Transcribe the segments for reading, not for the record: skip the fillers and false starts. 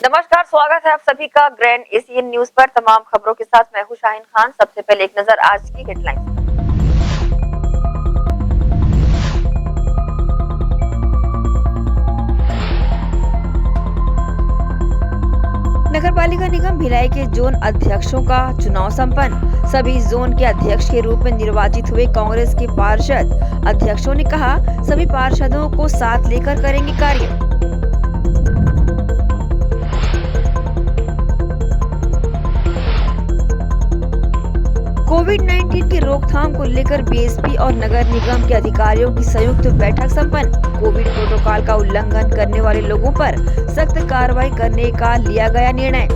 नमस्कार, स्वागत है आप सभी का ग्रैंड एशियन न्यूज पर। तमाम खबरों के साथ मैं हूं शाहीन खान। सबसे पहले एक नजर आज की हेडलाइंस पर। नगरपालिका निगम भिलाई के जोन अध्यक्षों का चुनाव संपन्न। सभी जोन के अध्यक्ष के रूप में निर्वाचित हुए कांग्रेस के पार्षद। अध्यक्षों ने कहा, सभी पार्षदों को साथ लेकर करेंगे कार्य। कोविड-19 की रोकथाम को लेकर बीएसपी और नगर निगम के अधिकारियों की संयुक्त बैठक संपन्न। कोविड प्रोटोकॉल का उल्लंघन करने वाले लोगों पर सख्त कार्रवाई करने का लिया गया निर्णय।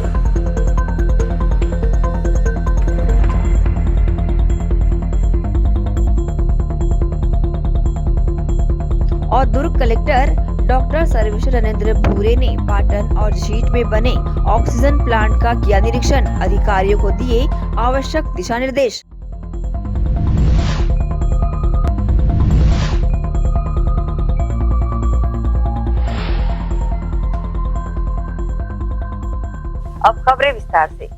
और दुर्ग कलेक्टर डॉक्टर सर्वेश्वर नरेंद्र भूरे ने पाटन और शीट में बने ऑक्सीजन प्लांट का किया निरीक्षण। अधिकारियों को दिए आवश्यक दिशा निर्देश। अब खबरें विस्तार से।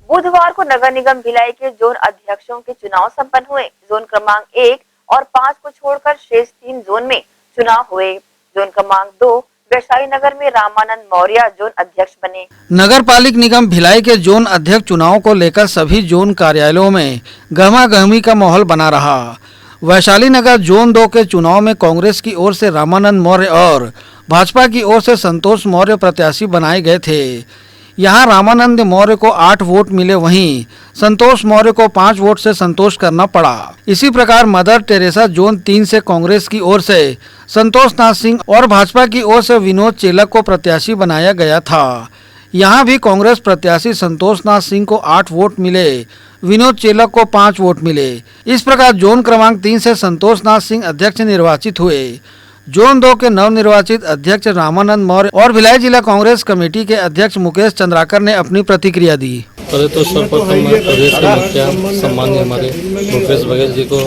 बुधवार को नगर निगम भिलाई के जोन अध्यक्षों के चुनाव संपन्न हुए। जोन क्रमांक 1 और 5 को छोड़कर शेष 3 जोन में चुनाव हुए। जोन क्रमांक 2 वैशाली नगर में रामानंद मौर्य जोन अध्यक्ष बने। नगर पालिक निगम भिलाई के जोन अध्यक्ष चुनाव को लेकर सभी जोन कार्यालयों में गहमागहमी का माहौल बना रहा। वैशाली नगर जोन 2 के चुनाव में कांग्रेस की ओर से रामानंद मौर्य और भाजपा की ओर से संतोष मौर्य प्रत्याशी बनाए गए थे। यहां रामानंद मौर्य को 8 वोट मिले, वहीं संतोष मौर्य को 5 वोट से संतोष करना पड़ा। इसी प्रकार मदर टेरेसा जोन 3 से कांग्रेस की ओर से संतोष नाथ सिंह और भाजपा की ओर से विनोद चेलक को प्रत्याशी बनाया गया था। यहां भी कांग्रेस प्रत्याशी संतोष नाथ सिंह को 8 वोट मिले, विनोद चेलक को 5 वोट मिले। इस प्रकार जोन क्रमांक 3 से संतोष नाथ सिंह अध्यक्ष निर्वाचित हुए। जोन 2 के नवनिर्वाचित अध्यक्ष रामानंद मौर्य और भिलाई जिला कांग्रेस कमेटी के अध्यक्ष मुकेश चंद्राकर ने अपनी प्रतिक्रिया दी। पहले तो सर्वप्रथम मैं प्रदेश के मुखिया सम्मान्य हमारे मुकेश बघेल जी को,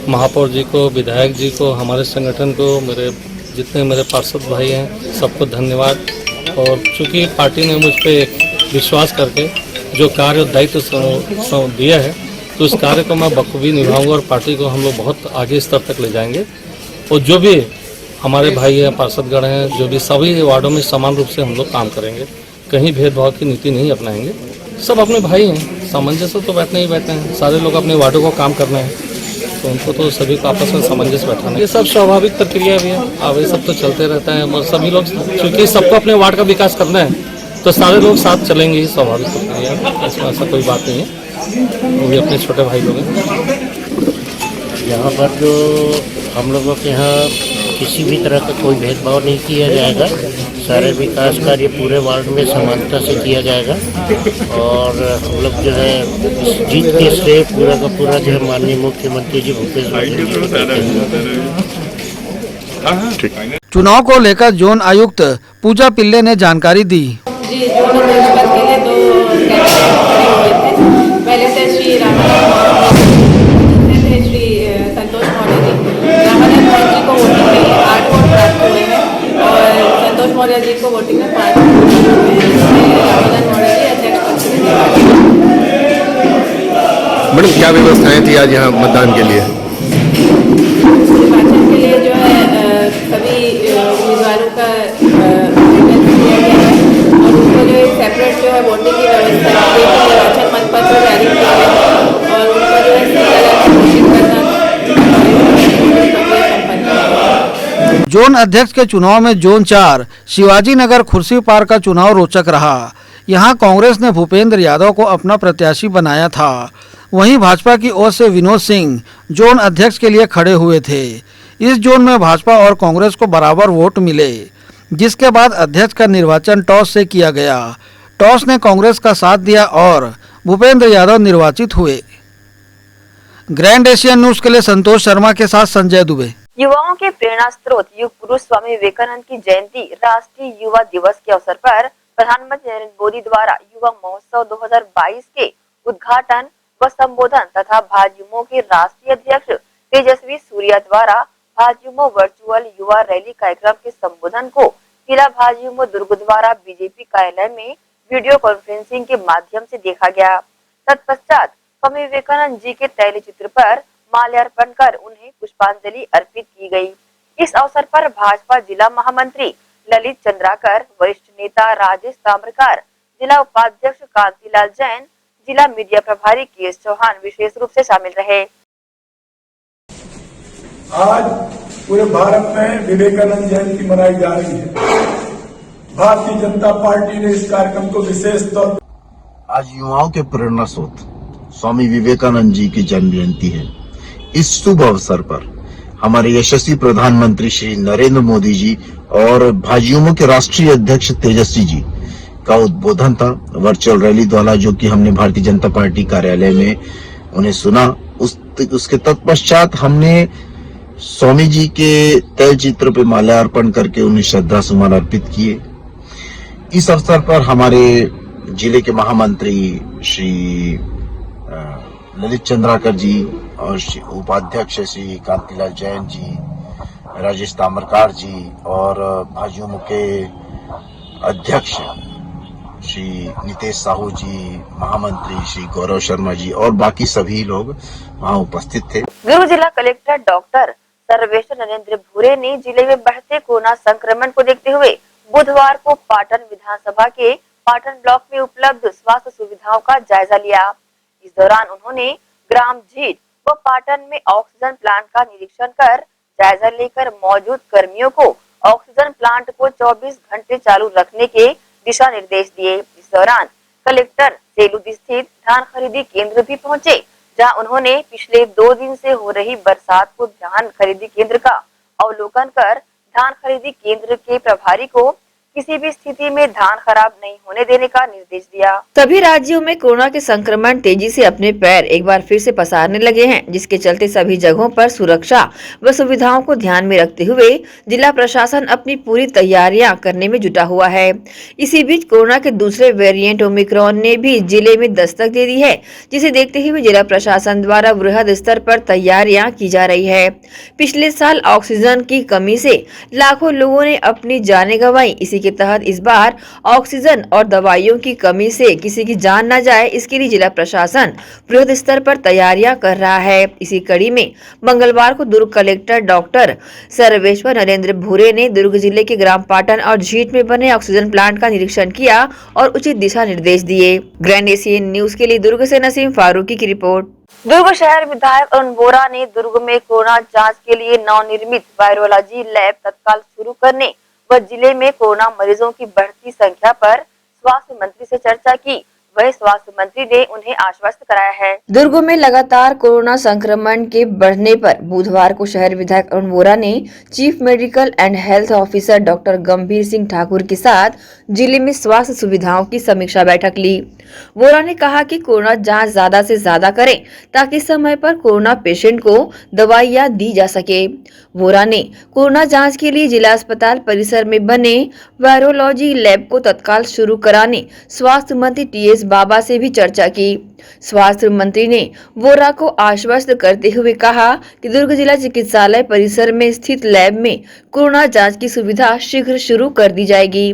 महापौर जी को, विधायक जी को, हमारे संगठन को, मेरे जितने मेरे पार्षद भाई हैं सबको धन्यवाद। और चूँकि पार्टी ने मुझ पर विश्वास करके जो कार्य दायित्व दिया है तो उस कार्य को मैं बखूबी निभाऊंगा और पार्टी को हम लोग बहुत आगे स्तर तक ले जाएंगे। और जो भी हमारे भाई हैं, पार्षदगण हैं, जो भी सभी वार्डों में समान रूप से हम लोग काम करेंगे, कहीं भेदभाव की नीति नहीं अपनाएंगे। सब अपने भाई हैं, सामंजस्य तो बैठने ही बैठे हैं, सारे लोग अपने वार्डों को काम करना है तो उनको तो सभी को आपस में सामंजस्य बैठाना है। ये सब स्वाभाविक प्रक्रिया भी है, अब ये सब तो चलते रहता है। और सभी लोग चूँकि सबको अपने वार्ड का विकास करना है तो सारे लोग साथ चलेंगे, ही स्वाभाविक प्रक्रिया है, इसमें ऐसा कोई बात नहीं है। वो भी अपने छोटे भाई लोग हैं। यहाँ पर जो हम लोगों के यहाँ किसी भी तरह का कोई भेदभाव नहीं किया जाएगा। सारे विकास कार्य पूरे वार्ड में समानता से किया जाएगा और हम लोग जो है इस जीत के श्रेय पूरा का पूरा जो है माननीय मुख्यमंत्री जी भूपेश बघेल जी। चुनाव को लेकर जोन आयुक्त पूजा पिल्ले ने जानकारी दी। जी, जोन अध्यक्ष पद के लिए 2 कैंडिडेट खड़े हुए थे। पहले से श्री रामानंद थे, श्री संतोष मौर्य जी। रामानंद मौर्य जी को वोटिंग में 8 वोट प्राप्त हुए हैं और संतोष मौर्य जी को वोटिंग में 5 वोट प्राप्त हुए हैं, जिसमें रामानंद मौर्य जी अध्यक्ष पद के लिए निर्वाचित। मैडम, क्या व्यवस्थाएं थी आज यहाँ मतदान के लिए? निर्वाचन के लिए जो है सभी उम्मीदवारों का अटेंडेंस किया गया है और उनको जो है सेपरेट जो है वोटिंग की व्यवस्था की गई है। निर्वाचन मतपत्र जारी किए गए और उनको जो है घोषित करना। जोन अध्यक्ष के चुनाव में जोन 4 शिवाजी नगर खुर्सी पार्क का चुनाव रोचक रहा। यहां कांग्रेस ने भूपेंद्र यादव को अपना प्रत्याशी बनाया था, वहीं भाजपा की ओर से विनोद सिंह जोन अध्यक्ष के लिए खड़े हुए थे। इस जोन में भाजपा और कांग्रेस को बराबर वोट मिले, जिसके बाद अध्यक्ष का निर्वाचन टॉस से किया गया। टॉस ने कांग्रेस का साथ दिया और भूपेंद्र यादव निर्वाचित हुए। ग्रैंड एशियन न्यूज के लिए संतोष शर्मा के साथ संजय दुबे। युवाओं के प्रेरणा स्रोत युग पुरुष स्वामी विवेकानंद की जयंती राष्ट्रीय युवा दिवस के अवसर पर प्रधानमंत्री नरेंद्र मोदी द्वारा युवा महोत्सव 2022 के उद्घाटन व संबोधन तथा भाजयुमो के राष्ट्रीय अध्यक्ष तेजस्वी सूर्या द्वारा भाजयुमो वर्चुअल युवा रैली कार्यक्रम के संबोधन को जिला भाजयुमो दुर्ग द्वारा बीजेपी कार्यालय में वीडियो कॉन्फ्रेंसिंग के माध्यम से देखा गया। तत्पश्चात स्वामी विवेकानंद जी के तैल चित्र पर माल्यार्पण कर उन्हें पुष्पांजलि अर्पित की गई। इस अवसर पर भाजपा जिला महामंत्री ललित चंद्राकर, वरिष्ठ नेता राजेश ताम्रकार, जिला उपाध्यक्ष कांतिलाल जैन, जिला मीडिया प्रभारी के चौहान विशेष रूप से शामिल रहे। आज पूरे भारत में विवेकानंद जयंती मनाई जा रही है। भारतीय जनता पार्टी ने इस कार्यक्रम को विशेष तौर पर आज युवाओं के प्रेरणा स्रोत स्वामी विवेकानंद जी की जन्म जयंती है। इस शुभ अवसर पर हमारे यशस्वी प्रधानमंत्री श्री नरेंद्र मोदी जी और भाजयुमो के राष्ट्रीय अध्यक्ष तेजस्वी जी का उद्बोधन था वर्चुअल रैली द्वारा, जो कि हमने भारतीय जनता पार्टी कार्यालय में उन्हें सुना। उसके तत्पश्चात हमने स्वामी जी के तैल चित्र पर माल्यार्पण करके उन्हें श्रद्धा सुमन अर्पित किए। इस अवसर पर हमारे जिले के महामंत्री श्री ललित चंद्राकर जी और उपाध्यक्ष श्री कांतिलाल जैन जी, राजेश ताम्रकार जी और भाजयुमो के अध्यक्ष श्री नितेश साहू जी, महामंत्री श्री गौरव शर्मा जी और बाकी सभी लोग वहां उपस्थित थे। दुर्ग जिला कलेक्टर डॉक्टर सर्वेश्वर नरेंद्र भूरे ने जिले में बढ़ते कोरोना संक्रमण को देखते हुए बुधवार को पाटन विधानसभा के पाटन ब्लॉक में उपलब्ध स्वास्थ्य सुविधाओं का जायजा लिया। इस दौरान उन्होंने ग्राम झीट व पाटन में ऑक्सीजन प्लांट का निरीक्षण कर जायजा लेकर मौजूद कर्मियों को ऑक्सीजन प्लांट को 24 घंटे चालू रखने के दिशा निर्देश दिए। इस दौरान कलेक्टर सेलूद स्थित धान खरीदी केंद्र भी पहुंचे, जहां उन्होंने पिछले 2 दिन से हो रही बरसात को धान खरीदी केंद्र का अवलोकन कर धान खरीदी केंद्र के प्रभारी को किसी भी स्थिति में धान खराब नहीं होने देने का निर्देश दिया। सभी राज्यों में कोरोना के संक्रमण तेजी से अपने पैर एक बार फिर से पसारने लगे हैं, जिसके चलते सभी जगहों पर सुरक्षा व सुविधाओं को ध्यान में रखते हुए जिला प्रशासन अपनी पूरी तैयारियां करने में जुटा हुआ है। इसी बीच कोरोना के दूसरे वेरिएंट ओमिक्रॉन ने भी जिले में दस्तक दे दी है, जिसे देखते हुए जिला प्रशासन द्वारा वृहद स्तर पर तैयारियां की जा रही है। पिछले साल ऑक्सीजन की कमी से लाखों लोगों ने अपनी जानें गंवाई। इसी के तहत इस बार ऑक्सीजन और दवाइयों की कमी से किसी की जान न जाए, इसके लिए जिला प्रशासन बृहद स्तर पर तैयारियां कर रहा है। इसी कड़ी में मंगलवार को दुर्ग कलेक्टर डॉक्टर सर्वेश्वर नरेंद्र भूरे ने दुर्ग जिले के ग्राम पाटन और झीट में बने ऑक्सीजन प्लांट का निरीक्षण किया और उचित दिशा निर्देश दिए। ग्रैंड एशियन न्यूज के लिए दुर्ग से नसीम फारूकी की रिपोर्ट। दुर्ग शहर विधायक अरुण बोरा ने दुर्ग में कोरोना जांच के लिए नवनिर्मित वायरोलॉजी लैब तत्काल शुरू करने व जिले में कोरोना मरीजों की बढ़ती संख्या पर स्वास्थ्य मंत्री से चर्चा की। वही स्वास्थ्य मंत्री ने उन्हें आश्वस्त कराया है। दुर्ग में लगातार कोरोना संक्रमण के बढ़ने पर बुधवार को शहर विधायक अरुण बोरा ने chief medical and health officer doctor गंभीर सिंह ठाकुर के साथ जिले में स्वास्थ्य सुविधाओं की समीक्षा बैठक ली। बोरा ने कहा कि कोरोना जांच ज्यादा से ज्यादा करें ताकि समय पर कोरोना पेशेंट को दवाइयां दी जा सके। बोरा ने कोरोना जांच के लिए जिला अस्पताल परिसर में बने वायरोलॉजी लैब को तत्काल शुरू कराने स्वास्थ्य मंत्री टीएस बाबा से भी चर्चा की। स्वास्थ्य मंत्री ने बोरा को आश्वस्त करते हुए कहा कि दुर्ग जिला चिकित्सालय परिसर में स्थित लैब में कोरोना जांच की सुविधा शीघ्र शुरू कर दी जाएगी।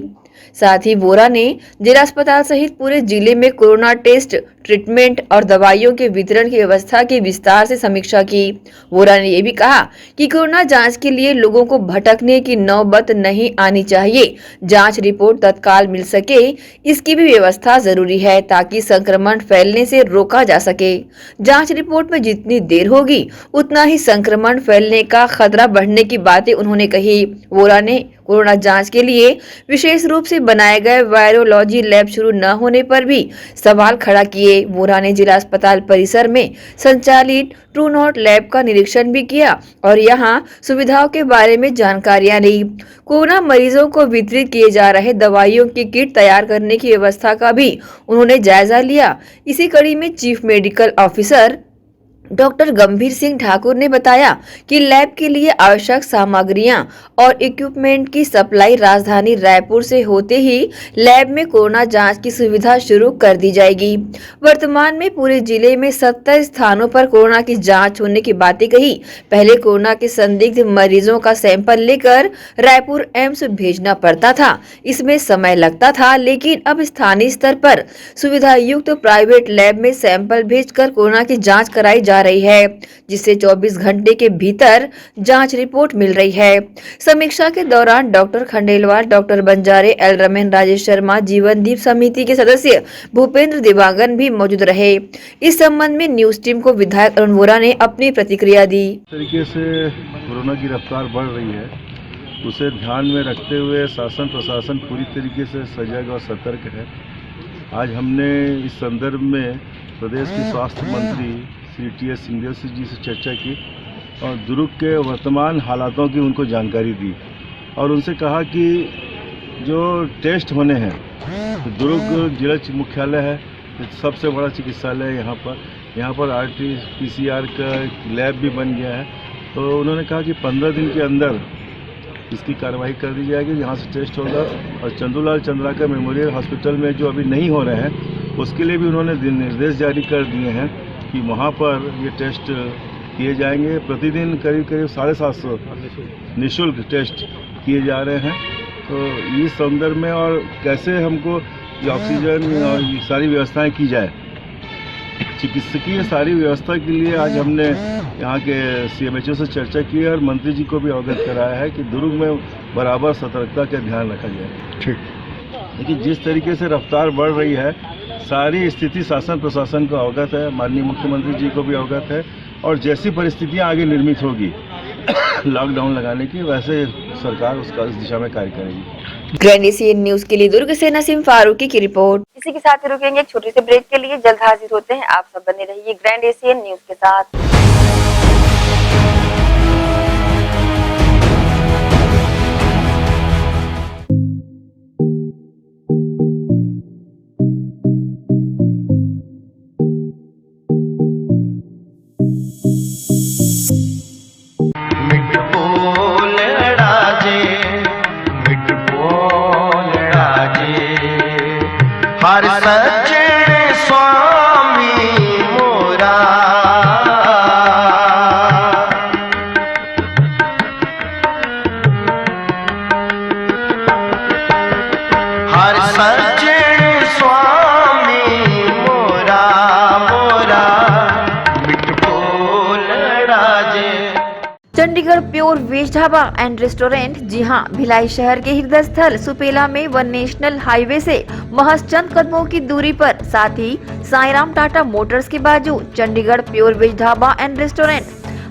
साथ ही बोरा ने जिला अस्पताल सहित पूरे जिले में कोरोना टेस्ट, ट्रीटमेंट और दवाइयों के वितरण की व्यवस्था की विस्तार से समीक्षा की। बोरा ने यह भी कहा कि कोरोना जांच के लिए लोगों को भटकने की नौबत नहीं आनी चाहिए। जांच रिपोर्ट तत्काल मिल सके, इसकी भी व्यवस्था जरूरी है ताकि संक्रमण फैलने से रोका जा सके। जांच रिपोर्ट में जितनी देर होगी उतना ही संक्रमण फैलने का खतरा बढ़ने की बातें उन्होंने कही। बोरा ने कोरोना जांच के लिए विशेष रूप से बनाए गए वायरोलॉजी लैब शुरू न होने पर भी सवाल खड़ा किए। बोरा ने जिला अस्पताल परिसर में संचालित ट्रू नॉट लैब का निरीक्षण भी किया और यहां सुविधाओं के बारे में जानकारियां ली। कोरोना मरीजों को वितरित किए जा रहे दवाइयों की किट तैयार करने की व्यवस्था का भी उन्होंने जायजा लिया। इसी कड़ी में चीफ मेडिकल ऑफिसर डॉक्टर गंभीर सिंह ठाकुर ने बताया कि लैब के लिए आवश्यक सामग्रियां और इक्विपमेंट की सप्लाई राजधानी रायपुर से होते ही लैब में कोरोना जांच की सुविधा शुरू कर दी जाएगी। वर्तमान में पूरे जिले में 70 स्थानों पर कोरोना की जांच होने की बातें कही। पहले कोरोना के संदिग्ध मरीजों का सैंपल लेकर रायपुर एम्स भेजना पड़ता था, इसमें समय लगता था, लेकिन अब स्थानीय स्तर पर सुविधा युक्त प्राइवेट लैब में सैंपल भेजकर कोरोना की जाँच कराई जा रही है, जिससे 24 घंटे के भीतर जांच रिपोर्ट मिल रही है। समीक्षा के दौरान डॉक्टर खंडेलवाल, डॉक्टर बंजारे, एल रमेन, राजेश शर्मा, जीवनदीप समिति के सदस्य भूपेंद्र दिवांगन भी मौजूद रहे। इस संबंध में न्यूज टीम को विधायक अरुण वोरा ने अपनी प्रतिक्रिया दी। तरीके से कोरोना की रफ्तार बढ़ रही है, उसे ध्यान में रखते हुए शासन प्रशासन पूरी तरीके से सजग और सतर्क है। आज हमने इस संदर्भ में प्रदेश के स्वास्थ्य मंत्री श्री टी.एस. सिंहदेव जी से चर्चा की और दुर्ग के वर्तमान हालातों की उनको जानकारी दी और उनसे कहा कि जो टेस्ट होने हैं, तो दुर्ग जिला मुख्यालय है, सबसे बड़ा चिकित्सालय है यहाँ पर RT-PCR का लैब भी बन गया है। तो उन्होंने कहा कि 15 दिन के अंदर इसकी कार्रवाई कर दी जाएगी, यहाँ से टेस्ट होगा। और चंदूलाल चंद्राकर मेमोरियल हॉस्पिटल में जो अभी नहीं हो रहे हैं, उसके लिए भी उन्होंने निर्देश जारी कर दिए हैं कि वहाँ पर ये टेस्ट किए जाएंगे। प्रतिदिन करीब 750 निःशुल्क टेस्ट किए जा रहे हैं। तो इस संदर्भ में और कैसे हमको ये ऑक्सीजन और ये सारी व्यवस्थाएं की जाए, चिकित्सकीय सारी व्यवस्था के लिए आज हमने यहाँ के CMHO से चर्चा की है और मंत्री जी को भी अवगत कराया है कि दुर्ग में बराबर सतर्कता का ध्यान रखा जाए। ठीक, लेकिन जिस तरीके से रफ्तार बढ़ रही है, सारी स्थिति शासन प्रशासन को अवगत है, माननीय मुख्यमंत्री जी को भी अवगत है और जैसी परिस्थितियां आगे निर्मित होगी लॉकडाउन लगाने की, वैसे सरकार उसका इस दिशा में कार्य करेगी। ग्रैंड एशियन न्यूज के लिए दुर्ग से नसीम फारूकी की रिपोर्ट। इसी के साथ रुकेंगे एक छोटे से ब्रेक के लिए, जल्द हाजिर होते हैं। आप सब बने रहिए ग्रैंड एशियन न्यूज के साथ। हर सज्जन स्वामी मोरा, हर सज्जन स्वामी मोरा, मोरा मिठ बोल राजे। Chandigarh pure veg dhaba and restaurant, जी हां, भिलाई शहर के हृदय स्थल सुपेला में वन नेशनल हाईवे से महज चंद कदमों की दूरी पर, साथ ही साईराम टाटा मोटर्स के बाजू Chandigarh pure veg dhaba and restaurant.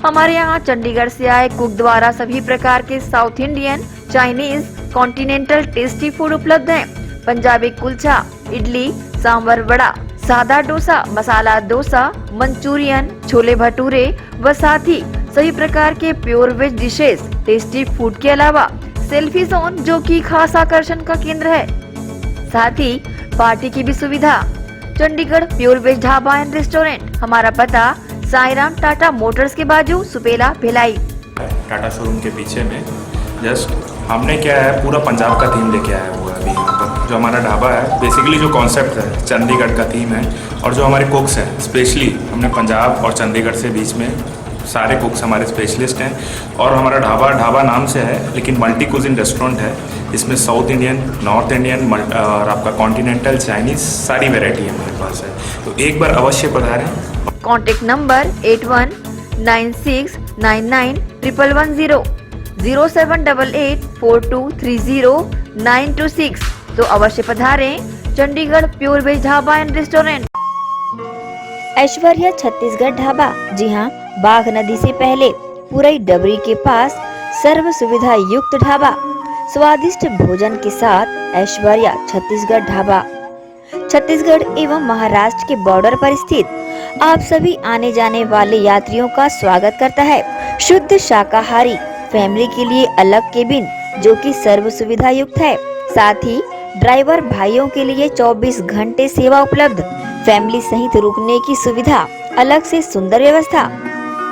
हमारे यहाँ चंडीगढ़ से आए कुक द्वारा सभी प्रकार के South Indian, Chinese, continental tasty food उपलब्ध हैं। पंजाबी कुलचा, इडली, सांभर वड़ा, सादा डोसा, मसाला डोसा, मंचूरियन, छोले भटूरे व साथ ही सभी प्रकार के pure veg dishes, tasty food के अलावा सेल्फी जोन जो कि खास आकर्षण का केंद्र है, साथ ही पार्टी की भी सुविधा। Chandigarh pure veg dhaba and restaurant, हमारा पता साईराम टाटा मोटर्स के बाजू सुपेला भिलाई। टाटा शोरूम के पीछे में जस्ट हमने क्या है, पूरा पंजाब का थीम लेके आया हुआ है अभी यहाँ पर। जो हमारा ढाबा है, बेसिकली जो कॉन्सेप्ट है चंडीगढ़ का थीम है, और जो हमारे कुक्स हैं स्पेशली हमने पंजाब और चंडीगढ़ से बीच में सारे कुक्स हमारे स्पेशलिस्ट हैं। और हमारा ढाबा नाम से है, लेकिन मल्टी कुजिन रेस्टोरेंट है। इसमें साउथ इंडियन, नॉर्थ इंडियन और आपका कॉन्टिनेंटल, चाइनीज सारी वैरायटी हमारे पास है, तो एक बार अवश्य पधारें। कॉन्टेक्ट नंबर 8196991110, 0788423096, तो अवश्य पधारें Chandigarh pure veg dhaba and restaurant. Aishwarya Chhattisgarh dhaba, जी हाँ, बाघ नदी से पहले पुरई डबरी के पास सर्व सुविधा युक्त ढाबा, स्वादिष्ट भोजन के साथ ऐश्वर्या छत्तीसगढ़ ढाबा छत्तीसगढ़ एवं महाराष्ट्र के बॉर्डर पर स्थित आप सभी आने जाने वाले यात्रियों का स्वागत करता है। शुद्ध शाकाहारी फैमिली के लिए अलग केबिन जो कि सर्व सुविधा युक्त है, साथ ही ड्राइवर भाइयों के लिए 24 घंटे सेवा उपलब्ध, फैमिली सहित रुकने की सुविधा, अलग से सुंदर व्यवस्था।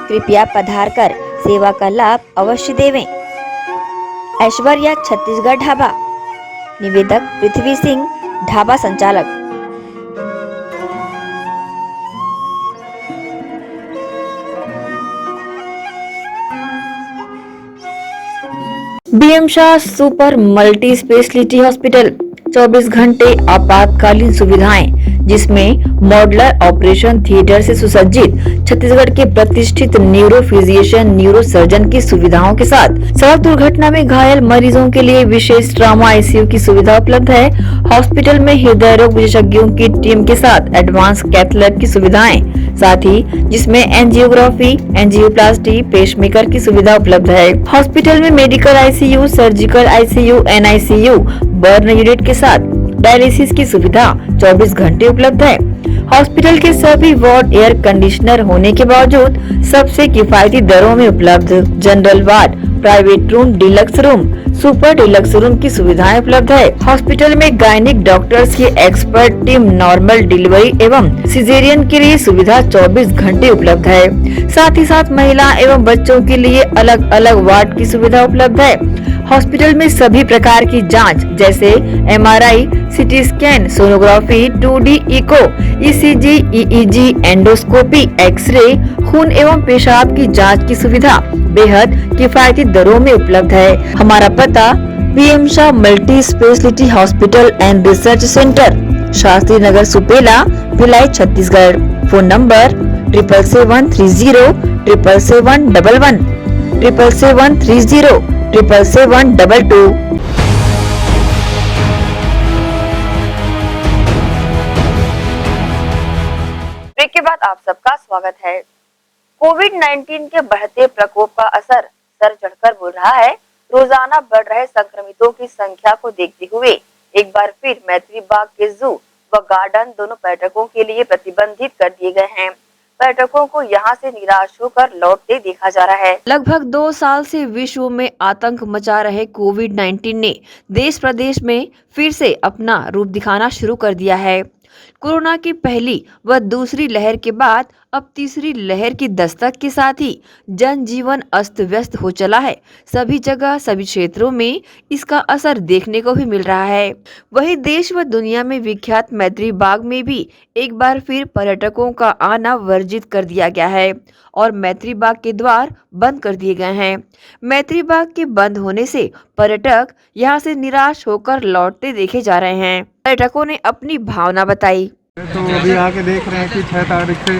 कृपया पधार कर सेवा का लाभ अवश्य देवें। ऐश्वर्या छत्तीसगढ़ ढाबा। निवेदक पृथ्वी सिंह, ढाबा संचालक। BM Shah super multi speciality hospital, 24 घंटे आपातकालीन सुविधाएं, जिसमें मॉडुलर ऑपरेशन थिएटर से सुसज्जित छत्तीसगढ़ के प्रतिष्ठित न्यूरो फिजिशियन न्यूरो सर्जन की सुविधाओं के साथ सड़क दुर्घटना में घायल मरीजों के लिए विशेष ट्रॉमा आईसीयू की सुविधा उपलब्ध है। हॉस्पिटल में हृदय रोग विशेषज्ञों की टीम के साथ एडवांस कैथ लैब की सुविधाएं, साथ ही जिसमें एंजियोग्राफी, एंजियोप्लास्टी, पेसमेकर की सुविधा उपलब्ध है। हॉस्पिटल में medical ICU, surgical ICU, NICU, burn unit के साथ डायलिसिस की सुविधा 24 घंटे उपलब्ध है। हॉस्पिटल के सभी वार्ड एयर कंडीशनर होने के बावजूद सबसे किफायती दरों में उपलब्ध। General ward, private room, deluxe room, super deluxe room की सुविधाएं उपलब्ध है। हॉस्पिटल में गायनिक डॉक्टर्स की एक्सपर्ट टीम नॉर्मल डिलीवरी एवं सिजेरियन के लिए सुविधा 24 घंटे उपलब्ध है। साथ ही साथ महिला एवं बच्चों के लिए अलग अलग वार्ड की सुविधा उपलब्ध है। हॉस्पिटल में सभी प्रकार की जांच जैसे MRI, CT scan, sonography, 2D echo, ECG, EEG, endoscopy, X ray, खून एवं पेशाब की जांच की सुविधा बेहद किफायती दरों में उपलब्ध है। हमारा पता BM Shah multi speciality hospital and research centre, Shastri Nagar, Supela, Bhilai, Chhattisgarh. Phone number 77730 77711 77730 77722। Break के बाद आप सबका स्वागत है। कोविड-19 के बढ़ते प्रकोप का असर सर चढ़कर बोल रहा है। रोजाना बढ़ रहे संक्रमितों की संख्या को देखते हुए एक बार फिर मैत्री बाग के जू व गार्डन दोनों पर्यटकों के लिए प्रतिबंधित कर दिए गए हैं। पर्यटकों को यहां से निराश होकर लौटते देखा जा रहा है। लगभग 2 साल से विश्व में आतंक मचा रहे कोविड-19 ने देश प्रदेश में फिर से अपना रूप दिखाना शुरू कर दिया है। कोरोना की पहली व दूसरी लहर के बाद अब तीसरी लहर की दस्तक के साथ ही जनजीवन अस्त व्यस्त हो चला है। सभी जगह, सभी क्षेत्रों में इसका असर देखने को भी मिल रहा है। वहीं देश व दुनिया में विख्यात मैत्री बाग में भी एक बार फिर पर्यटकों का आना वर्जित कर दिया गया है और मैत्री बाग के द्वार बंद कर दिए गए हैं। मैत्री बाग के बंद होने से पर्यटक यहां से निराश होकर लौटते देखे जा रहे हैं। पर्यटकों ने अपनी भावना बताई। तो अभी आके देख रहे हैं कि 6 तारीख से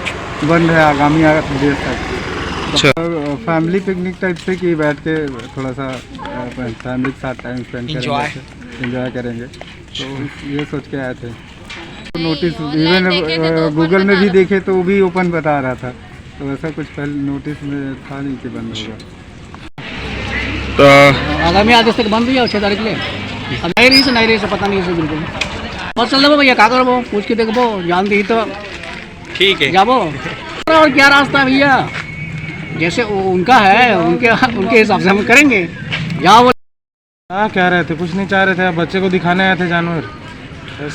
बंद है, आगामी आदेश तक। तो फैमिली पिकनिक टाइप से कि बैठ के थोड़ा सा फैमिली के साथ टाइम स्पेंड करेंगे, एंजॉय करेंगे, तो ये सोच के आए थे। नोटिस इवन गूगल में भी देखे तो भी ओपन बता रहा था, तो ऐसा कुछ पहले नोटिस में था नहीं कि बंद होगा। तो आगामी आदेश तक बंद हुई 6 तारीख के लिए नहीं रही से पता नहीं है बिल्कुल। बस चल दो भैया, क्या करो पूछ के देखो, जानती ही तो ठीक है जाबो। और क्या रास्ता है भैया, जैसे उनका है उनके हिसाब से हम करेंगे। जाओ। हाँ, क्या रहे थे, कुछ नहीं चाह रहे थे, बच्चे को दिखाने आए थे जानवर। बस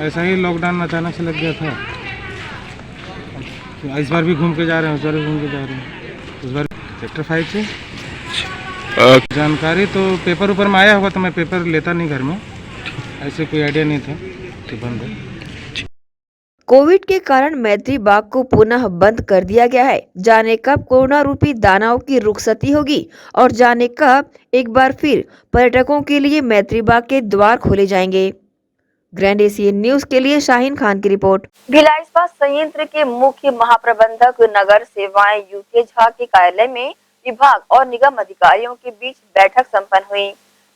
ऐसा ही लॉकडाउन अचानक से लग गया था। इस बार भी घूम के जा रहे हैं, उस बार भी घूम के जा रहे हैं। इस बार सेक्टर 5 से जानकारी तो पेपर ऊपर में आया होगा, तो मैं पेपर लेता नहीं घर में, ऐसे कोई आइडिया नहीं था कि बंद है। कोविड के कारण मैत्री बाग को पुनः बंद कर दिया गया है। जाने कब कोरोना रूपी दानव की रुखसती होगी और जाने कब एक बार फिर पर्यटकों के लिए मैत्री बाग के द्वार खोले जाएंगे। ग्रैंड एशियन न्यूज के लिए शाहीन खान की रिपोर्ट। भिलाई इस्पात संयंत्र के मुख्य महाप्रबंधक नगर सेवाएं यूके झा के कार्यालय में विभाग और निगम अधिकारियों के बीच बैठक संपन्न हुई।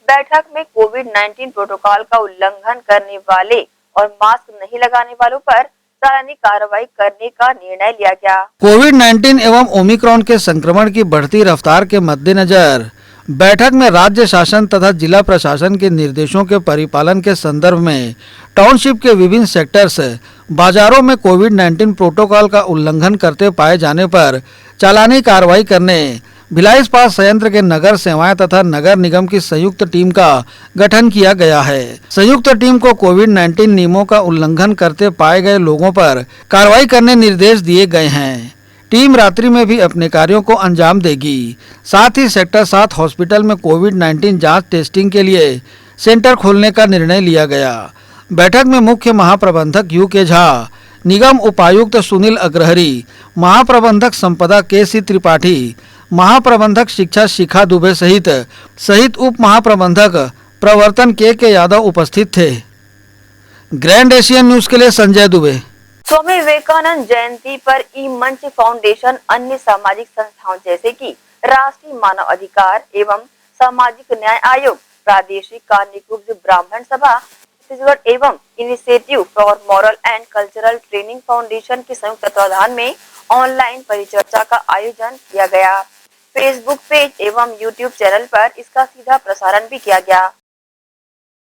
बैठक में कोविड-19 प्रोटोकॉल का उल्लंघन करने वाले और मास्क नहीं लगाने वालों पर चालानी कार्रवाई करने का निर्णय लिया गया। कोविड-19 एवं ओमिक्रॉन के संक्रमण की बढ़ती रफ्तार के मद्देनजर बैठक में राज्य शासन तथा जिला प्रशासन के निर्देशों के परिपालन के संदर्भ में टाउनशिप के विभिन्न सेक्टर्स, बाजारों में कोविड-19 प्रोटोकॉल का उल्लंघन करते पाए जाने पर चालानी कार्रवाई करने, भिलाई इस्पात संयंत्र के नगर सेवाएं तथा नगर निगम की संयुक्त टीम का गठन किया गया है। संयुक्त टीम को कोविड-19 नियमों का उल्लंघन करते पाए गए लोगों पर कार्रवाई करने निर्देश दिए गए हैं। टीम रात्रि में भी अपने कार्यों को अंजाम देगी। साथ ही सेक्टर 7 हॉस्पिटल में कोविड-19 जांच टेस्टिंग के लिए सेंटर खोलने का निर्णय लिया गया। बैठक में मुख्य महाप्रबंधक U.K. झा, निगम उपायुक्त सुनील अग्रहरी, महाप्रबंधक संपदा के.सी. त्रिपाठी, महाप्रबंधक शिक्षा शिखा दुबे सहित उप महाप्रबंधक प्रवर्तन के यादव उपस्थित थे। ग्रैंड एशियन न्यूज के लिए संजय दुबे। स्वामी विवेकानंद जयंती पर ई मंच फाउंडेशन अन्य सामाजिक संस्थाओं जैसे कि राष्ट्रीय मानव अधिकार एवं सामाजिक न्याय आयोग, प्रादेशिक कान्यकुब्ज ब्राह्मण सभा छत्तीसगढ़ एवं initiative for moral and cultural training foundation के संयुक्त तत्वाधान में ऑनलाइन परिचर्चा का आयोजन किया गया। फेसबुक पेज एवं यूट्यूब चैनल पर इसका सीधा प्रसारण भी किया गया।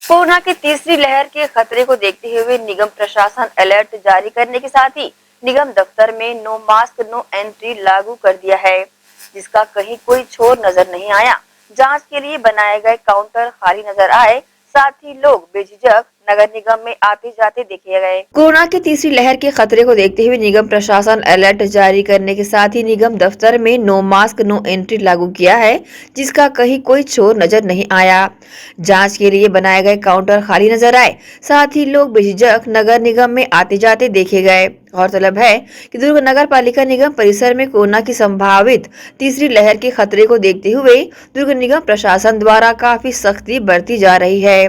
कोरोना की तीसरी लहर के खतरे को देखते हुए निगम प्रशासन अलर्ट जारी करने के साथ ही निगम दफ्तर में नो मास्क नो एंट्री लागू कर दिया है, जिसका कहीं कोई छोर नजर नहीं आया। जांच के लिए बनाए गए काउंटर खाली नजर आए, साथ ही लोग बेझिझक नगर निगम में आते जाते देखे गए। कोरोना की तीसरी लहर के खतरे को देखते हुए निगम प्रशासन अलर्ट जारी करने के साथ ही निगम दफ्तर में नो मास्क नो एंट्री लागू किया है, जिसका कहीं कोई छोर नजर नहीं आया। जांच के लिए बनाए गए काउंटर खाली नजर आए, साथ ही लोग बेझिझक नगर निगम में आते जाते देखे गए। गौरतलब है कि दुर्ग नगर पालिका निगम परिसर में कोरोना की संभावित तीसरी लहर के खतरे को देखते हुए दुर्ग निगम प्रशासन द्वारा काफी सख्ती बरती जा रही है,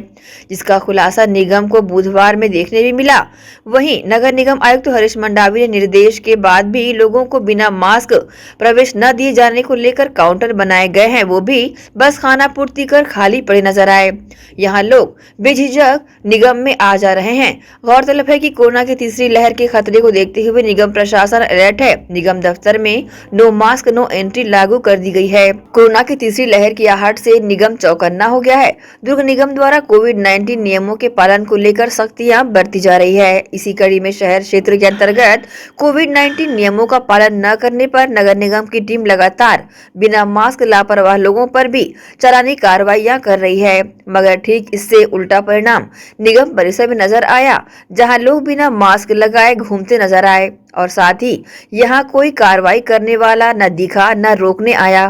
जिसका खुलासा निगम को बुधवार में देखने भी मिला। वहीं नगर निगम आयुक्त हरीश मंडावी ने निर्देश के बाद भी लोगों को बिना मास्क प्रवेश न दिए जाने को लेकर काउंटर बनाए गए हैं, वो भी बस खाना पूर्ति कर खाली पड़े नजर आए। यहाँ लोग बेझिझक निगम में आ जा रहे हैं। गौरतलब है कि कोरोना की तीसरी लहर के खतरे को देखते हुए निगम प्रशासन अलर्ट है। निगम दफ्तर में नो मास्क नो एंट्री लागू कर दी गई है। कोरोना की तीसरी लहर की आहट से निगम चौकन्ना हो गया है। दुर्ग निगम द्वारा कोविड-19 नियमों के पालन को लेकर सख्तियां बरती जा रही है। इसी कड़ी में शहर क्षेत्र के अंतर्गत कोविड-19 नियमों का पालन न करने पर नगर निगम की टीम लगातार बिना मास्क लापरवाह लोगों पर भी चालानी कार्रवाइयां कर रही है, मगर ठीक इससे उल्टा परिणाम निगम परिसर में नजर आया, जहां लोग बिना मास्क लगाए घूमते नजर आए और साथ ही यहां कोई कार्रवाई करने वाला न दिखा न रोकने आया।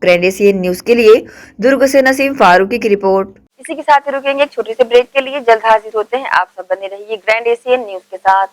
ग्रैंड एशियन न्यूज के लिए दुर्ग से नसीम फारूकी की रिपोर्ट। इसी के साथ रुकेंगे एक छोटे से ब्रेक के लिए, जल्द हाजिर होते हैं। आप सब बने रहिए ग्रैंड एशियन न्यूज के साथ।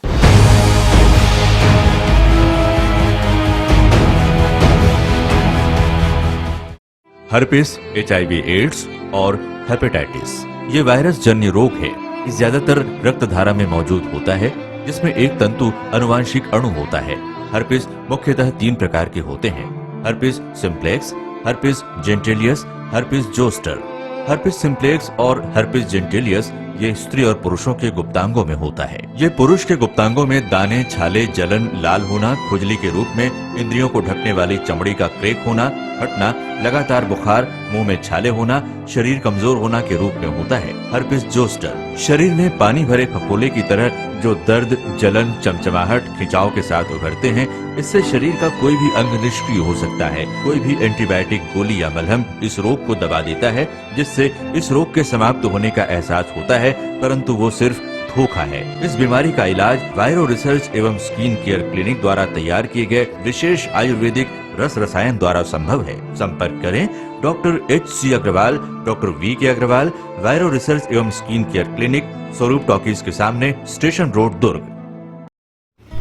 हर्पिस, HIV एड्स और हेपेटाइटिस ये वायरस जन्य रोग है। ज्यादातर रक्त धारा में मौजूद होता है, जिसमें एक तंतु अनुवांशिक अणु होता है। हर्पिस मुख्यतः 3 प्रकार के होते हैं: herpes simplex, herpes genitalis, herpes zoster. Herpes simplex और हर्पिस जेंटिलियस ये स्त्री और पुरुषों के गुप्तांगों में होता है। ये पुरुष के गुप्तांगों में दाने, छाले, जलन, लाल होना, खुजली के रूप में, इंद्रियों को ढकने वाली चमड़ी का क्रेक होना, फटना, लगातार बुखार, मुंह में छाले होना, शरीर कमजोर होना के रूप में होता है। हर्पिस जोस्टर शरीर में पानी भरे फफोले की तरह जो दर्द, जलन, चमचमाहट, खिंचाव के साथ उभरते हैं, इससे शरीर का कोई भी अंग निष्क्रिय हो सकता है। कोई भी एंटीबायोटिक गोली या मलहम इस रोग को दबा देता है, जिससे इस रोग के समाप्त होने का एहसास होता है, परंतु वो सिर्फ धोखा है। इस बीमारी का इलाज वायरो रिसर्च एवं स्किन केयर क्लिनिक द्वारा तैयार किए गए विशेष आयुर्वेदिक रस रसायन द्वारा संभव है। संपर्क करें doctor H.C. Agrawal, doctor V.K. Agrawal, viro research एवं skin care clinic, Swaroop talkies के सामने, स्टेशन रोड, दुर्ग।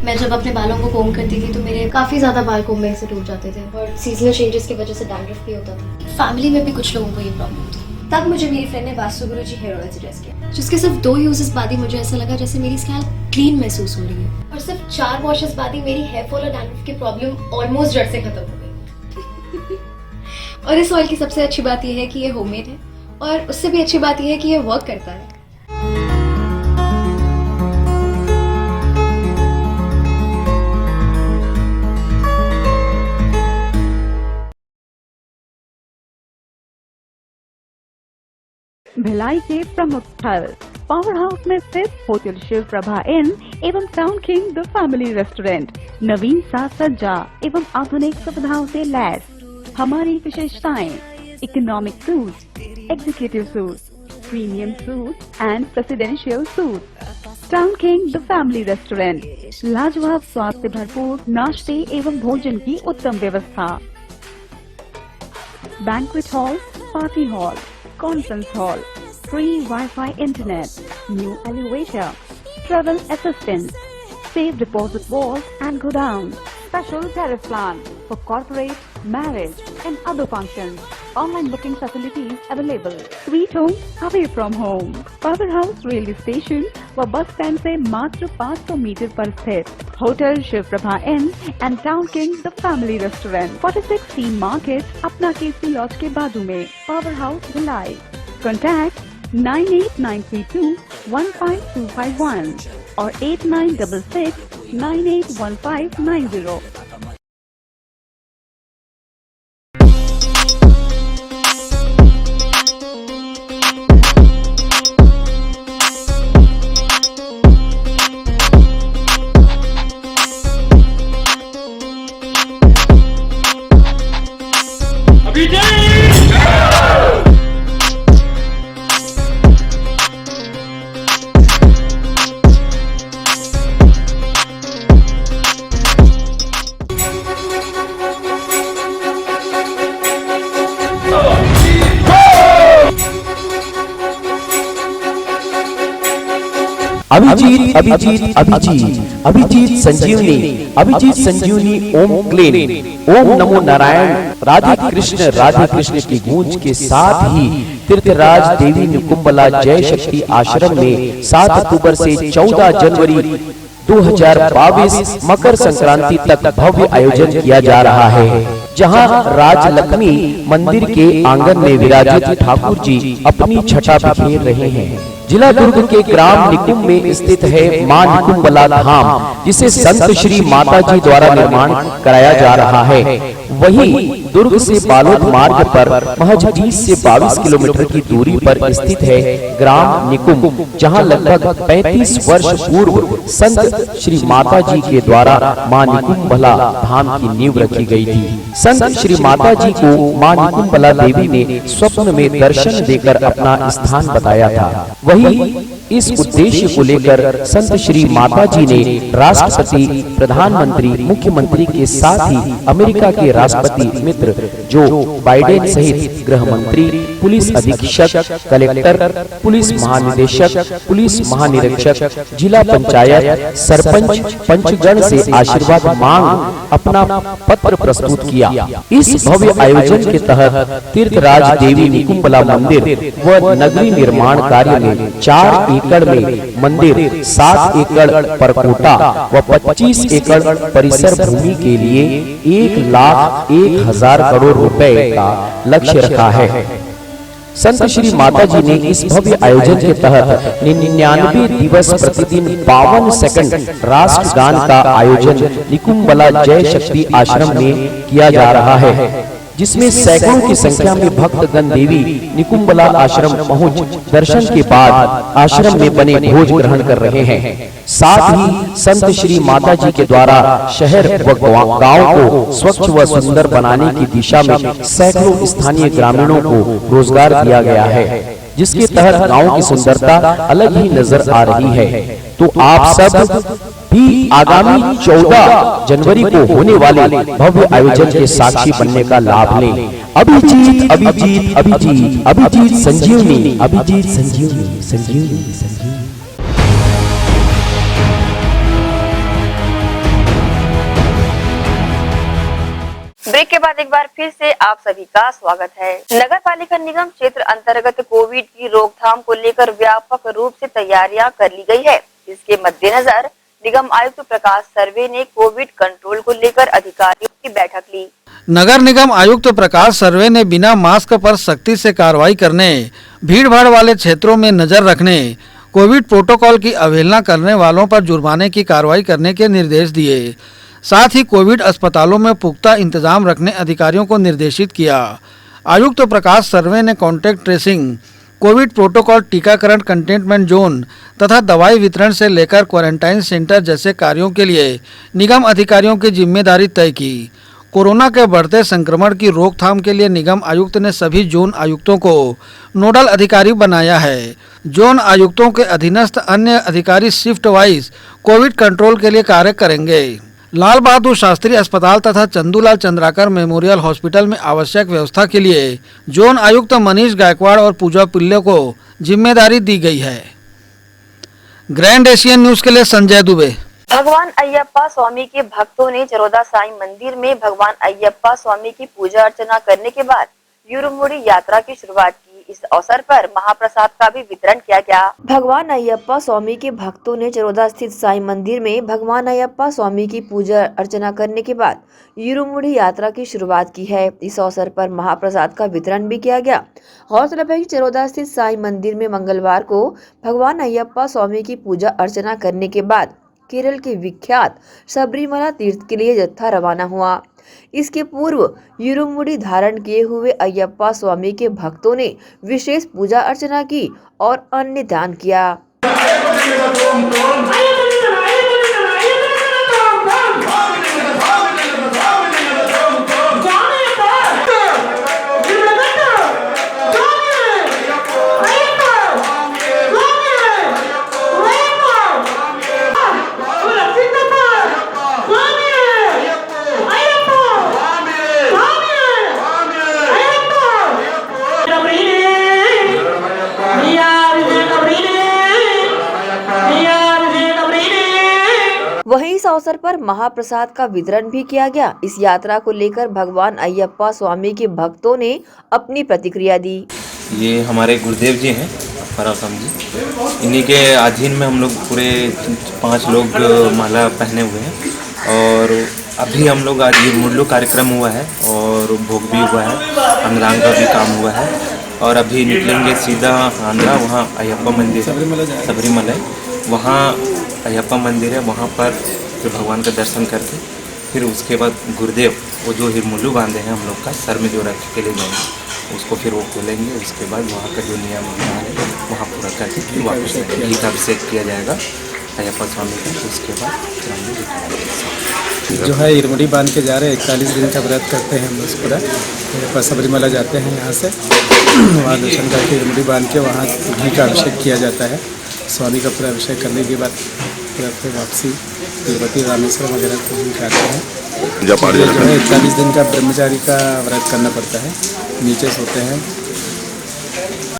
मैं जब अपने बालों को कोम करती थी तो मेरे काफ़ी ज़्यादा बाल कोम्बे से टूट जाते थे और सीजनल चेंजेस की वजह से डैंड्रफ भी होता था। फैमिली में भी कुछ लोगों को ये प्रॉब्लम थी। तब मुझे मेरी फ्रेंड ने वास्तुगुरुजी हेयर ऑयल सजेस्ट किया, जिसके सिर्फ 2 यूजेस बाद ही मुझे ऐसा लगा जैसे मेरी स्कैल्प क्लीन महसूस हो रही है और सिर्फ 4 वॉशेस बाद ही मेरी हेयर फॉल और डैंड्रफ की प्रॉब्लम ऑलमोस्ट जड़ से खत्म हो गई। और इस ऑयल की सबसे अच्छी बात यह है कि ये होममेड है और उससे भी अच्छी बात यह है कि ये वर्क करता है। भिलाई के प्रमुख स्थल पावर हाउस में स्थित होटल शिव प्रभा इन एवं town king the family restaurant नवीन साज सज्जा एवं आधुनिक सुविधाओं से लैस। हमारी विशेषताएं: economic suite, executive suite, premium suite and presidential suite. Town king the family restaurant, लाजवाब स्वाद से भरपूर नाश्ते एवं भोजन की उत्तम व्यवस्था। Banquet hall, party hall, conference hall, free wifi internet, new elevator, travel assistant, safe deposit vault and godown, special tariff plan for corporate, marriage and other functions. Online booking facilities available. Sweet home away from home. Power House railway station व bus stand से मात्र 500 metre पर स्थित। Hotel Shiv Prabha inn and town king the family restaurant, 46 C market, अपना KC laws के बाजू में। Power house Bhilai. Contact 9892215251 और 8966981590। अभिजीत अभिजीत अभिजीत अभिजीत संजीवनी, अभिजीत संजीवनी ओम क्लीन, ओम नमो नारायण, राधे कृष्ण की गूंज के साथ ही तीर्थराज देवी निकुंबला जय शक्ति आश्रम में 7 अक्टूबर से 14 जनवरी 2022 मकर संक्रांति तक भव्य आयोजन किया जा रहा है, जहां राजलक्ष्मी मंदिर के आंगन में विराजित ठाकुर जी अपनी छटा बिखेर रहे हैं। जिला दुर्ग के ग्राम निकुंभ में स्थित है मां निकुंबला धाम, जिसे संत श्री माता जी द्वारा निर्माण कराया जा रहा है। वहीं दुर्ग से बालोद मार्ग पर महज 20 से 22 किलोमीटर की दूरी पर स्थित है ग्राम निकुंभ, जहां लगभग 35 वर्ष पूर्व संत श्री माता जी के द्वारा मां निकुंबला धाम की नींव रखी गई थी। संत श्री माता जी को मां निकुंबला देवी ने स्वप्न में दर्शन देकर अपना स्थान बताया था। वहीं इस उद्देश्य को लेकर संत श्री माता जी ने राष्ट्रपति, प्रधानमंत्री, मुख्यमंत्री के साथ ही अमेरिका के राष्ट्रपति मित्र जो बाइडेन सहित गृह मंत्री, पुलिस अधीक्षक, कलेक्टर, पुलिस महानिदेशक, पुलिस महानिरीक्षक, जिला पंचायत, सरपंच, पंचगण से आशीर्वाद मांग अपना पत्र प्रस्तुत किया। इस भव्य आयोजन के तहत तीर्थराज देवी निकुंबला मंदिर व नगरी निर्माण कार्य में 4 एकड़ में मंदिर, 7 एकड़ परकोटा व 25 एकड़ परिसर भूमि के लिए 1,01,000 करोड़ रुपए का लक्ष्य रखा है। संत श्री माता जी ने इस भव्य आयोजन के तहत 99 दिवस प्रतिदिन 52 सेकंड राष्ट्रगान का आयोजन निकुंबला जय शक्ति आश्रम में किया जा रहा है, जिसमें सैकड़ों की संख्या में भक्तगण देवी निकुंबला आश्रम पहुंच दर्शन के बाद आश्रम में बने भोज ग्रहण कर रहे हैं। साथ ही संत श्री माता जी के द्वारा शहर व गांव को स्वच्छ व सुंदर बनाने की दिशा में सैकड़ों स्थानीय ग्रामीणों को रोजगार दिया गया है, जिसके तहत गांव की सुंदरता अलग ही नजर आ रही है। तो आप सब भी आगामी 14 जनवरी को होने वाले भव्य आयोजन के साक्षी बनने का लाभ लें। अभिजीत अभिजीत अभिजीत अभिजीत संजीवनी, अभिजीत संजीवनी, संजीवनी संजीवनी। ब्रेक के बाद एक बार फिर से आप सभी का स्वागत है। नगर पालिका निगम क्षेत्र अंतर्गत कोविड की रोकथाम को लेकर व्यापक रूप से तैयारियां कर ली गई है। इसके मद्देनजर निगम आयुक्त प्रकाश सर्वे ने कोविड कंट्रोल को लेकर अधिकारियों की बैठक ली। नगर निगम आयुक्त प्रकाश सर्वे ने बिना मास्क पर सख्ती से कार्रवाई करने, भीड़ भाड़ वाले क्षेत्रों में नजर रखने, कोविड प्रोटोकॉल की अवहेलना करने वालों पर जुर्माने की कार्रवाई करने के निर्देश दिए। साथ ही कोविड अस्पतालों में पुख्ता इंतजाम रखने अधिकारियों को निर्देशित किया। आयुक्त प्रकाश सर्वे ने कॉन्टैक्ट ट्रेसिंग, कोविड प्रोटोकॉल, टीकाकरण, कंटेनमेंट जोन तथा दवाई वितरण से लेकर क्वारंटाइन सेंटर जैसे कार्यों के लिए निगम अधिकारियों की जिम्मेदारी तय की। कोरोना के बढ़ते संक्रमण की रोकथाम के लिए निगम आयुक्त ने सभी जोन आयुक्तों को नोडल अधिकारी बनाया है। जोन आयुक्तों के अधीनस्थ अन्य अधिकारी शिफ्ट वाइज कोविड कंट्रोल के लिए कार्य करेंगे। लाल बहादुर शास्त्री अस्पताल तथा चंदूलाल चंद्राकर मेमोरियल हॉस्पिटल में आवश्यक व्यवस्था के लिए जोन आयुक्त मनीष गायकवाड़ और पूजा पिल्ले को जिम्मेदारी दी गई है। ग्रैंड एशियन न्यूज के लिए संजय दुबे। भगवान अयप्पा स्वामी के भक्तों ने चरोदा साईं मंदिर में भगवान अयप्पा स्वामी की पूजा अर्चना करने के बाद युरुमुड़ी यात्रा की शुरुआत की। इस अवसर पर महाप्रसाद का भी वितरण किया गया। भगवान अयप्पा स्वामी के भक्तों ने चरोदा स्थित साईं मंदिर में भगवान अयप्पा स्वामी की पूजा अर्चना करने के बाद युरुमुड़ी यात्रा की शुरुआत की है। इस अवसर पर महाप्रसाद का वितरण भी किया गया। गौरतलब है कि चरोदा स्थित साईं मंदिर में मंगलवार को भगवान अयप्पा स्वामी की पूजा अर्चना करने के बाद केरल के विख्यात सबरीमला तीर्थ के लिए जत्था रवाना हुआ। इसके पूर्व युरुमुड़ी धारण किए हुए अयप्पा स्वामी के भक्तों ने विशेष पूजा अर्चना की और अन्य दान किया। वहीं इस अवसर पर महाप्रसाद का वितरण भी किया गया। इस यात्रा को लेकर भगवान अयप्पा स्वामी के भक्तों ने अपनी प्रतिक्रिया दी। ये हमारे गुरुदेव जी हैं परासम जी, इन्हीं के अधीन में हम लोग पूरे 5 लोग माला पहने हुए हैं और अभी हम लोग आज युरुमुड़ी कार्यक्रम हुआ है और भोग भी हुआ है, अंगदान का भी काम हुआ है और अभी निकलेंगे सीधा आंध्रा, वहाँ अयप्पा मंदिर है सबरीमला, वहाँ अयप्पा मंदिर है, वहाँ पर फिर भगवान का दर्शन करके फिर उसके बाद गुरुदेव वो जो हिरमुल्लू बांधे हैं हम लोग का सर में जो रख के ले जाएंगे उसको फिर वो खोलेंगे। उसके बाद वहाँ का जो नियम है वहाँ पूरा करके फिर वापस घी का अभिषेक किया जाएगा अयप्पा स्वामी का। उसके बाद जो है हिरमुड़ी बांध के जा रहे हैं, 41 दिन का व्रत करते हैं हम लोग पूरा सबरीमला जाते हैं यहाँ से, वहाँ दर्शन करके हिरमुड़ी बांध के वहाँ घी का अभिषेक किया जाता है। स्वामी का पूरा अभिषेक करने के बाद फिर वापसी तिरुपति रामेश्वरम वगैरह को भी खाते हैं। जो है 41 दिन का ब्रह्मचारी का व्रत करना पड़ता है, नीचे सोते हैं।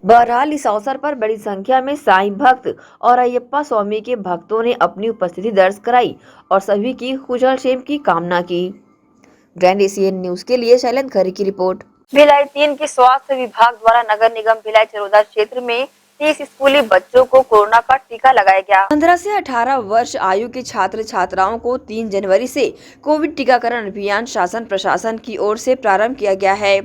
बहरहाल इस अवसर पर बड़ी संख्या में साईं भक्त और अयप्पा स्वामी के भक्तों ने अपनी उपस्थिति दर्ज कराई और सभी की कुशल क्षेम की कामना की। ग्रैंड एशियन न्यूज के लिए शैलेंद्र खरे की रिपोर्ट। भिलाई 3 के स्वास्थ्य विभाग द्वारा नगर निगम भिलाई चरोदा क्षेत्र में 30 स्कूली बच्चों को कोरोना का टीका लगाया गया। 15 से 18 वर्ष आयु के छात्र छात्राओं को 3 जनवरी से कोविड टीकाकरण अभियान शासन प्रशासन की ओर से प्रारंभ किया गया है।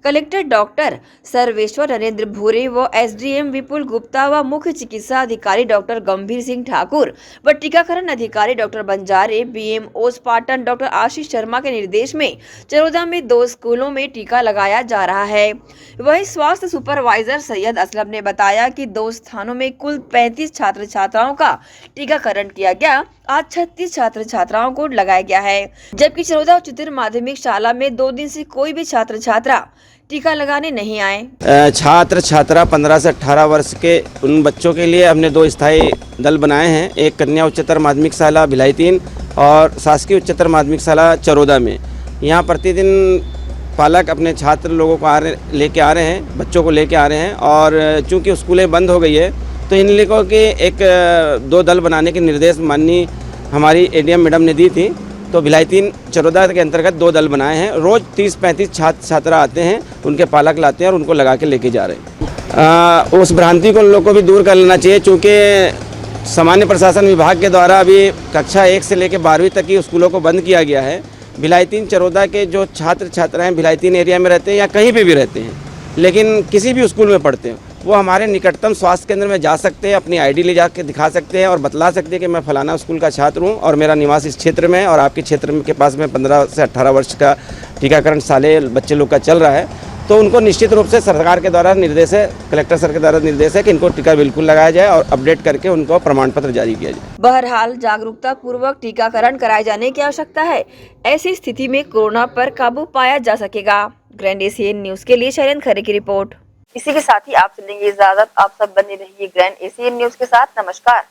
कलेक्टर डॉक्टर सर्वेश्वर नरेंद्र भूरे व एसडीएम विपुल गुप्ता व मुख्य चिकित्सा अधिकारी डॉक्टर गंभीर सिंह ठाकुर व टीकाकरण अधिकारी डॉक्टर बंजारे बीएमओ पाटन डॉक्टर आशीष शर्मा के निर्देश में चरोदा में 2 स्कूलों में टीका लगाया जा रहा है। वहीं स्वास्थ्य सुपरवाइजर सैयद असलम ने बताया कि 2 स्थानों में कुल 35 छात्र छात्राओं का टीकाकरण किया गया। आज 36 छात्र छात्राओं को लगाया गया है, जबकि चरोदा उच्चतर माध्यमिक शाला में 2 दिन से कोई भी छात्र छात्रा टीका लगाने नहीं आए। छात्र छात्रा 15 से 18 वर्ष के उन बच्चों के लिए हमने 2 स्थायी दल बनाए हैं, एक कन्या उच्चतर माध्यमिक शाला भिलाई 3 और शासकीय उच्चतर माध्यमिक शाला चरोदा में। यहाँ प्रतिदिन पालक अपने छात्र लोगों को लेके आ रहे हैं, बच्चों को लेके आ रहे हैं और चूँकि स्कूलें बंद हो गई है तो इन लोगों के एक 2 दल बनाने के निर्देश माननीय हमारी एडीएम मैडम ने दी थी। तो भिलाई 3 चरोदा के अंतर्गत 2 दल बनाए हैं। रोज़ 30-35 छात्र छात्रा आते हैं, उनके पालक लाते हैं और उनको लगा के लेके जा रहे हैं। उस भ्रांति को उन लोगों को भी दूर कर लेना चाहिए, चूँकि सामान्य प्रशासन विभाग के द्वारा अभी कक्षा 1 से लेकर 12वीं तक की स्कूलों को बंद किया गया है। भिलाई 3 चरोदा के जो छात्र छात्राएँ भिलाई 3 एरिया में रहते हैं या कहीं पर भी रहते हैं लेकिन किसी भी स्कूल में पढ़ते हैं, वो हमारे निकटतम स्वास्थ्य केंद्र में जा सकते हैं, अपनी आईडी ले जाके दिखा सकते हैं और बतला सकते हैं कि मैं फलाना स्कूल का छात्र हूं और मेरा निवास इस क्षेत्र में है और आपके क्षेत्र में के पास में 15 से 18 वर्ष का टीकाकरण साले बच्चे लोग का चल रहा है। तो उनको निश्चित रूप से सरकार के द्वारा निर्देश है, कलेक्टर सर के द्वारा निर्देश है कि इनको टीका बिल्कुल लगाया जाए और अपडेट करके उनको प्रमाण पत्र जारी किया जाए। बहरहाल जागरूकता पूर्वक टीकाकरण कराए जाने की आवश्यकता है। ऐसी स्थिति में कोरोना पर काबू पाया जा सकेगा। ग्रैंड एशियन न्यूज के लिए शैलेंद्र खरे की रिपोर्ट। इसी के साथ ही आप से लेंगे इजाजत। आप सब बने रहिए ग्रैंड एशियन न्यूज के साथ। नमस्कार।